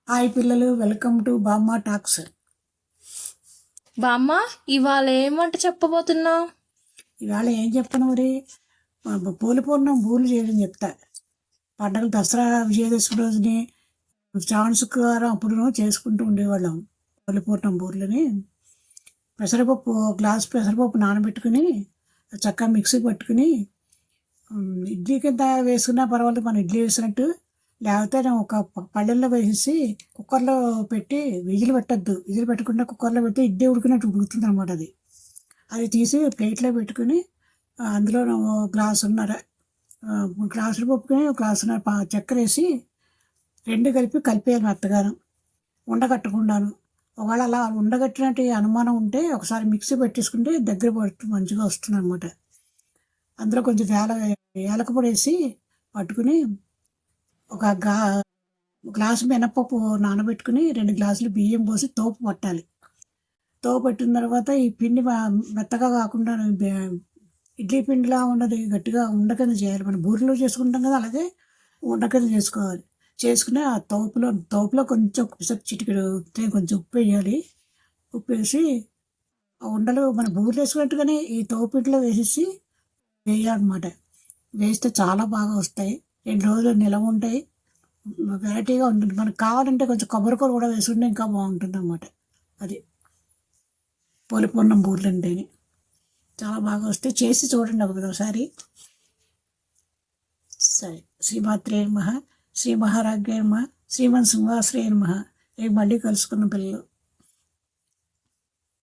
Hi పిల్లలు, welcome to బామ్మ talks. బామ్మ, ఇవాళ ఏం వంట చెప్పబోతున్నావు? ఇవాళ ఏం చెప్తాను మరి, పూల పూర్ణం బూరెలు చేయడం చెప్తా. పండగలు దసరా విజయదశమి రోజుని శ్రావణ శుక్రవారం అప్పుడు చేసుకుంటూ ఉండేవాళ్ళం పూల పూర్ణం బూరెలని. పెసరపప్పు, గ్లాస్ పెసరపప్పు నానబెట్టుకుని చక్కగా మిక్సీ పట్టుకుని ఇడ్లీ కింద వేసుకున్నా పర్వాలేదు, మనం ఇడ్లీ వేసినట్టు. లేకపోతే ఒక పళ్ళెల్లో వేసేసి కుక్కర్లో పెట్టి విజిల్ పెట్టద్దు, విజిల్ పెట్టకుండా కుక్కర్లో పెట్టి ఇడ్లీ ఉడికినట్టు ఉడుకుతుంది అనమాట. అది తీసి ప్లేట్లో పెట్టుకుని అందులో గ్లాసున్నర పప్పుని గ్లాసున్నర చక్కెర వేసి రెండు కలిపేయాలి మెత్తగాను, ఉండగట్టకుండాను. ఒకవేళ అలా ఉండగట్టినట్టు అనుమానం ఉంటే ఒకసారి మిక్సీ పెట్టేసుకుంటే దగ్గర పడుతూ మంచిగా వస్తుంది అనమాట. అందులో కొంచెం ఏలక పొడి వేసి పట్టుకుని ఒక గ్లాసు మినపప్పు నానబెట్టుకుని 2 గ్లాసులు బియ్యం పోసి తోపు పట్టాలి. తోపు పెట్టిన తర్వాత ఈ పిండి మెత్తగా కాకుండా ఇడ్లీ పిండిలా ఉన్నది గట్టిగా ఉండకింద చేయాలి. మనం బూరెలు చేసుకుంటాం కదా, అలాగే ఉండకింద చేసుకోవాలి. చేసుకుని ఆ తోపులో కొంచెం చిటికెడు కొంచెం ఉప్పు వేయాలి. ఉప్పు వేసి ఆ ఉండలు మన బూరెలు వేసుకున్నట్టుగానే ఈ తోపుట్లో వేసేసి వేయాలన్నమాట. వేస్తే చాలా బాగా వస్తాయి, 2 రోజులు నిలవ ఉంటాయి, వెరైటీగా ఉంటుంది. మనకు కావాలంటే కొంచెం కొబ్బరికూర కూడా వేసుకుంటే ఇంకా బాగుంటుంది అన్నమాట. అది పూలపూర్ణం బూరెలు అంటేనే చాలా బాగా వస్తాయి. చేసి చూడండి ఒకసారి. సరే, శ్రీమాత్రే నమః, శ్రీ మహారాజ్ఞే నమః, శ్రీమన్ సింహాశ్రయ నమః. రేపు మళ్ళీ కలుసుకున్న పిల్లలు.